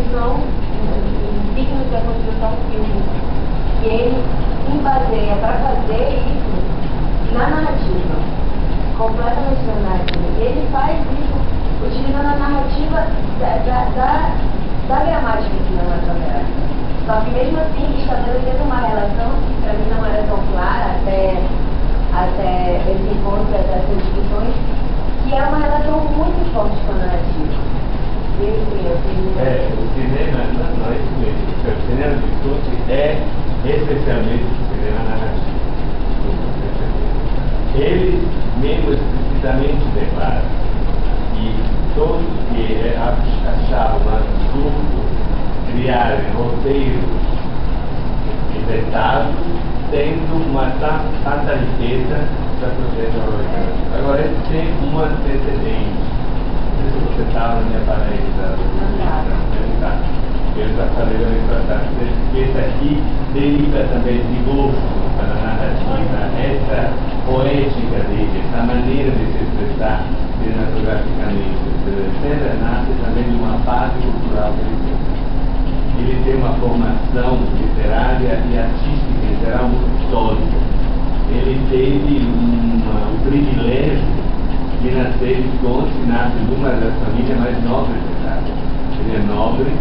construção, um signo da construção fílmica. E ele se baseia para fazer isso na narrativa, completamente na narrativa. E ele faz isso utilizando a narrativa da gramática cinematográfica. Só que mesmo assim estabelecendo uma relação que para mim não era tão clara até esse encontro, dessas discussões, que é uma relação muito forte com a narrativa. O cinema, não é isso mesmo. O cinema de Stutt é essencialmente o cinema narrativo. Ele mesmo explicitamente declara que todos que achavam absurdo criarem roteiros inventados, tendo uma tanta riqueza da projeto orgânico. Agora, ele tem um antecedente. Não sei se você estava na minha palestra. Eu já falei da importante. Esse aqui deriva também de gosto para a narrativa, essa poética dele, essa maneira de se expressar cinematograficamente. Etc. Nasce também de uma base cultural que ele tem. Ele tem uma formação literária e artística em geral muito sólida. Ele teve o privilégio de nascer em Conte, nasce numa das famílias mais nobres da Itália. Ele é nobre,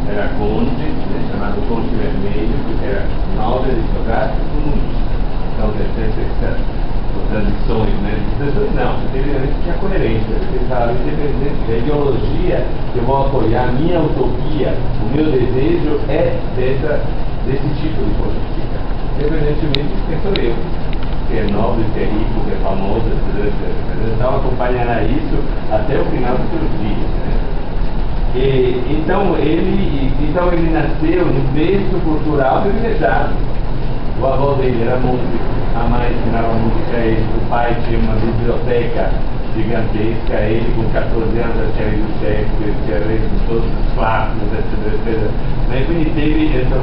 era conde, chamado Conde Vermelho, porque era nobre, aristocrático e comunista. Então, tem essas contradições, né? Não, ele tinha coerência. Ele falava, independente da ideologia, eu vou apoiar a minha utopia, o meu desejo é desse tipo de política. Independentemente de quem sou eu, que é nobre, que é rico, que é famoso, etc. Então acompanhará isso até o final dos seus dias, né? Então ele nasceu no berço cultural privilegiado. O avô dele era músico, a mãe ensinava música a ele, o pai tinha uma biblioteca gigantesca, ele com 14 anos já tinha lido Shakespeare, tinha lido todos os clássicos, etc. Mas quindi teve dentro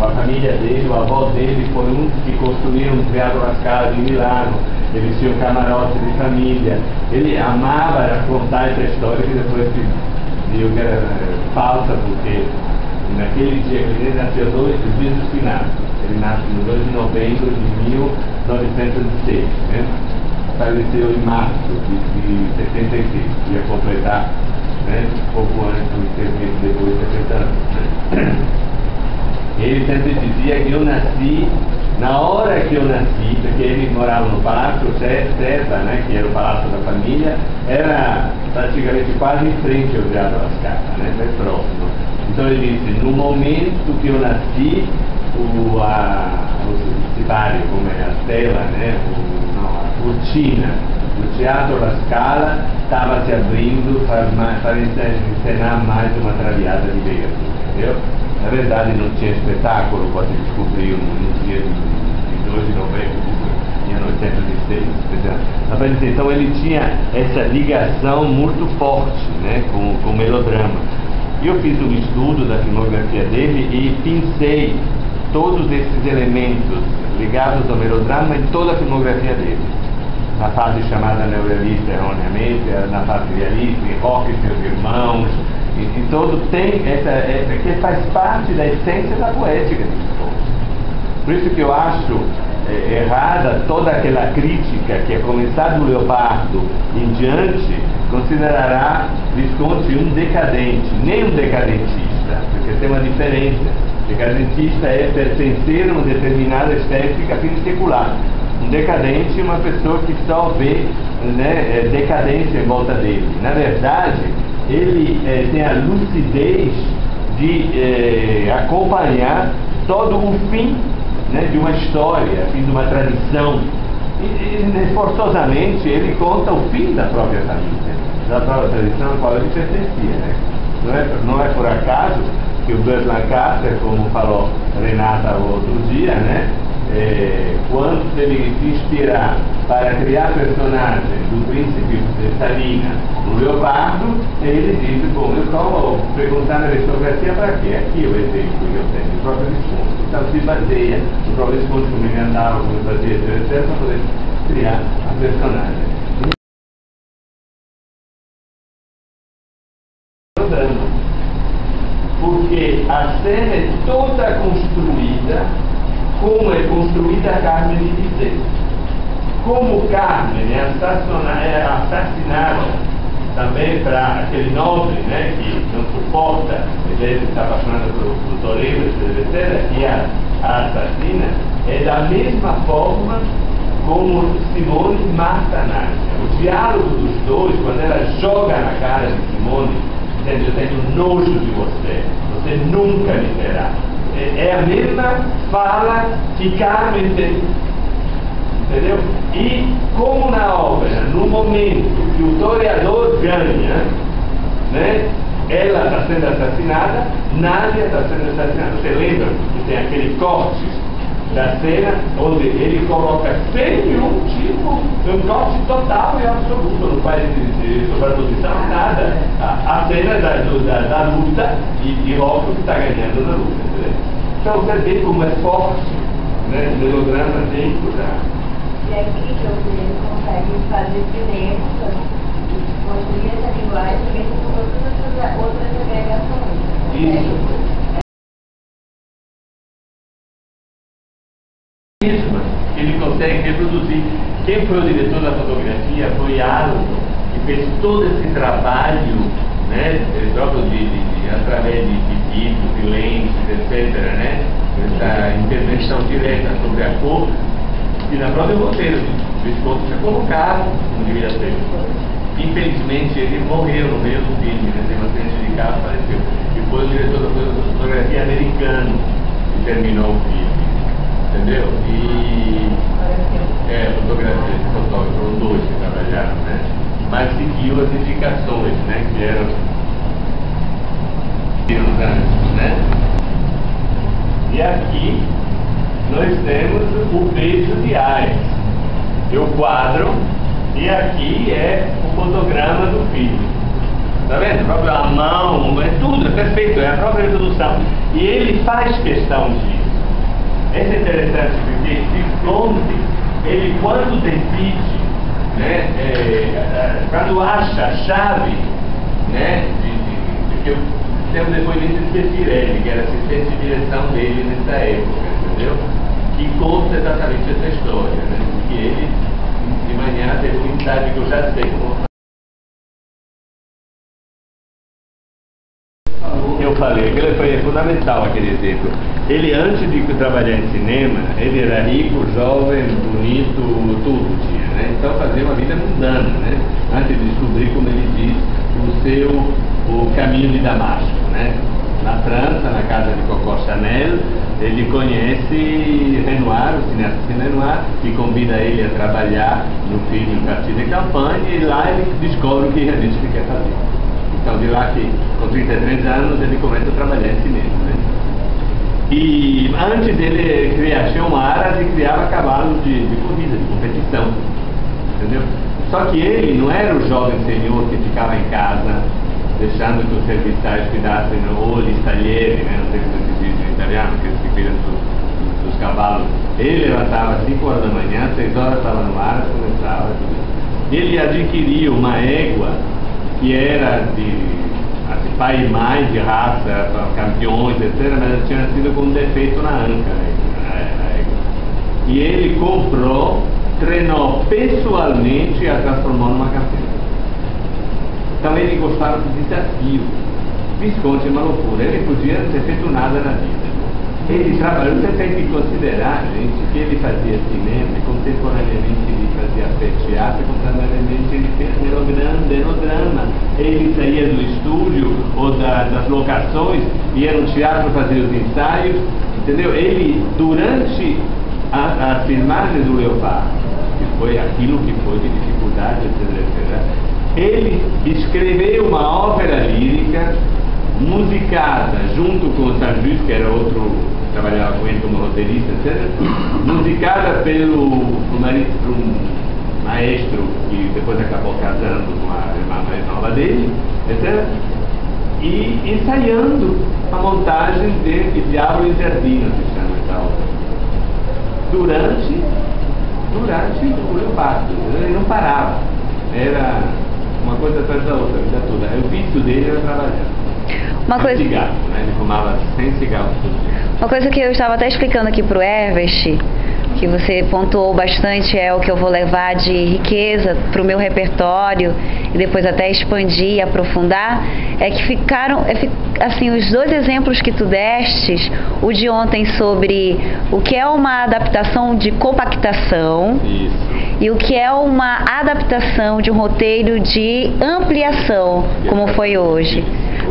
a família dele, o avô dele foi um que construíram um Teatro La Scala de Milano, eles tinham camarote de família, ele amava contar essa história que depois se viu que era falsa, porque naquele dia que ele nasceu dois dias do finados. Ele nasce no 2 de novembro de 1906, né? Faleceu em março de 76, ia completar, né, pouco antes, 6 meses depois de 60 anos. Né? Ele sempre dizia que eu nasci, na hora que eu nasci, porque ele morava no Palácio Serpa, né, que era o palácio da família, era praticamente quase em frente ao Teatro La Scala, né, bem próximo. Então ele disse, no momento que eu nasci, o citário, como é a tela, né, a cortina do Teatro La Scala estava se abrindo para encenar mais uma Traviata di Verdi, entendeu? Na verdade não tinha espetáculo, pode descobrir no dia de 2 de novembro de 1906. Então ele tinha essa ligação muito forte, né, com o melodrama. Eu fiz um estudo da filmografia dele e pincei todos esses elementos ligados ao melodrama em toda a filmografia dele. Na fase chamada neorrealista, erroneamente, na fase realista, em Rock e seus irmãos, e todo tem que faz parte da essência da poética de Visconti. Por isso que eu acho errada toda aquela crítica que, a começar do Leopardo em diante, considerará Visconti um decadente, nem um decadentista, porque tem uma diferença. Decadentista é pertencer a uma determinada estética fim secular. Um decadente é uma pessoa que só vê, né, decadência em volta dele. Na verdade, ele tem a lucidez de acompanhar todo o fim, né, de uma história, fim de uma tradição. E forçosamente ele conta o fim da própria família, da própria tradição a qual ele pertencia, né? Não é por acaso que o Burt Lancaster, como falou Renata outro dia, né, quando ele se inspirar para criar personagens do príncipe de Salina, do Leopardo, ele disse, bom, eu estou perguntando a aristocracia para quê? Aqui é o exemplo que eu tenho, o próprio Visconti. Então se baseia no próprio Visconti, como ele andava, como ele fazia, etc., para poder criar a personagem. a cena é toda construída como é construída a Carmen de Bizet. Como Carmen é assassinada também para aquele nobre, né, que não suporta, ele está apaixonado por Toledo, etc., e a assassina, é da mesma forma como Simone mata Nádia. O diálogo dos dois, quando ela joga na cara de Simone, dizendo: eu tenho nojo de você, você nunca me terá. É a mesma fala que Carmen tem, entendeu? E como na obra, no momento que o toreador ganha, né, ela está sendo assassinada, Nádia está sendo assassinada. Você lembra que tem aquele corte da cena onde ele coloca sem nenhum tipo, um corte total e absoluto, não faz de sobreposição, nada. A cena da luta e Rocco que está ganhando na luta, entendeu? Então você vê como é forte, né, o melograma dentro da... E é incrível que eles conseguem fazer cinema, construir essa linguagem mesmo com todas as outras agregações. Isso. Ele consegue reproduzir. Quem foi o diretor da fotografia foi Alan, que fez todo esse trabalho, né, próprio através de títulos, de lentes, etc., né, essa intervenção direta sobre a cor, e na própria roteiro do escopo foi colocado como devia ser. Infelizmente ele morreu no meio do filme, né, teve um acidente de carro, faleceu, e foi o diretor da fotografia americano que terminou o filme. Entendeu? E fotografia de fotógrafo, foram dois que trabalharam, né? Mas seguiu as indicações, né? Que eram antes, né? E aqui nós temos o beijo de Ares, é o quadro, e aqui é o fotograma do filho. Tá vendo? A própria mão, é tudo, é perfeito, é a própria introdução. E ele faz questão disso. Isso é interessante porque Visconti, ele quando decide, né, quando acha a chave, né, porque eu tenho um depoimento de Pirelli, que era assistente de direção dele nessa época, entendeu? Que conta exatamente essa história, né, que ele de manhã teve um insight que eu já sei como eu falei, aquele foi fundamental, aquele exemplo. Ele, antes de trabalhar em cinema, ele era rico, jovem, bonito, tudo tinha, né? Então fazia uma vida mundana, né? Antes de descobrir, como ele diz, o caminho de Damasco, né? Na França, na casa de Coco Chanel, ele conhece Renoir, o cineasta Renoir, que convida ele a trabalhar no filme Quartier de Campagne, e lá ele descobre o que realmente ele quer fazer. Então, de lá que, com 33 anos, ele começa a trabalhar em cinema, né? E antes dele criar Chamaras, ele criava cavalos de corrida, de competição, entendeu? Só que ele não era o jovem senhor que ficava em casa, deixando que os serviçais cuidassem, ou gli staglieri, né? Não sei como se diz em italiano, que eles cuidam dos cavalos. Ele levantava às 5 horas da manhã, 6 horas estava no ar, começava tudo. Ele adquiriu uma égua que era de pai e mãe de raça, campeões, etc., mas ela tinha nascido com um defeito na anca, né? E ele comprou, treinou pessoalmente e a transformou numa campeã. Então ele gostava do desafio. Visconti é uma loucura, ele podia não ter feito nada na vida. Ele trabalhou, você tem que considerar, gente, que ele fazia cinema, contemporaneamente ele fazia teatro, contemporaneamente ele fez melodrama. Ele saía do estúdio ou das locações, ia no teatro fazer os ensaios, entendeu? Ele, durante a filmagem do Leopardo, que foi aquilo que foi de dificuldade, etc., ele escreveu uma ópera lírica musicada junto com o Sanjus, que era outro, trabalhava com ele como roteirista, etc., musicada pelo maestro que depois acabou casando com a irmã mais nova dele, etc., e ensaiando a montagem de Diablo in Giardino, se chama essa obra, durante o Leopardo. Ele não parava, era uma coisa atrás da outra, a vida toda. O vício dele era trabalhar. Uma coisa... cigarro, né? Ele fumava 100 cigarros por dia. Uma coisa que eu estava até explicando aqui pro Herbert, que você pontuou bastante, é o que eu vou levar de riqueza para o meu repertório e depois até expandir e aprofundar, é que ficaram, assim, os dois exemplos que tu destes, o de ontem sobre o que é uma adaptação de compactação. Isso. E o que é uma adaptação de um roteiro de ampliação, como foi hoje.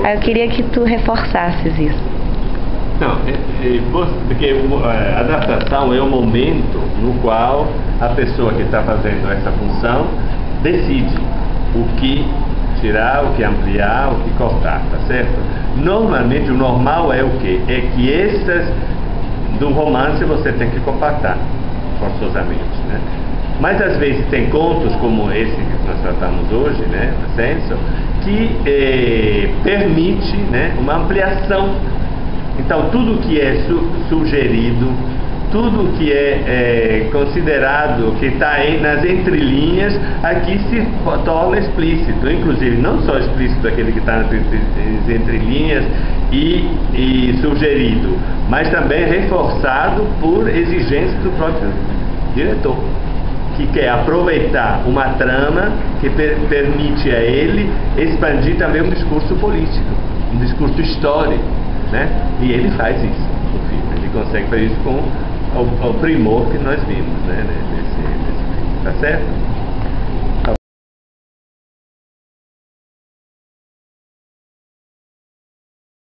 Aí eu queria que tu reforçasses isso. Não, porque a adaptação é o momento no qual a pessoa que está fazendo essa função decide o que tirar, o que ampliar, o que cortar, tá certo? Normalmente o normal é o quê? É que essas do romance você tem que compactar forçosamente, né? Mas às vezes tem contos como esse que nós tratamos hoje, né, Ascenso, que permite, né, uma ampliação. Então tudo que é sugerido, tudo que é considerado, que está nas entrelinhas, aqui se torna explícito, inclusive não só explícito aquele que está nas entrelinhas e sugerido, mas também reforçado por exigência do próprio diretor, que quer aproveitar uma trama que permite a ele expandir também um discurso político, um discurso histórico, né? E ele faz isso no filme, ele consegue fazer isso com o primor que nós vimos, né? Nesse filme, tá certo?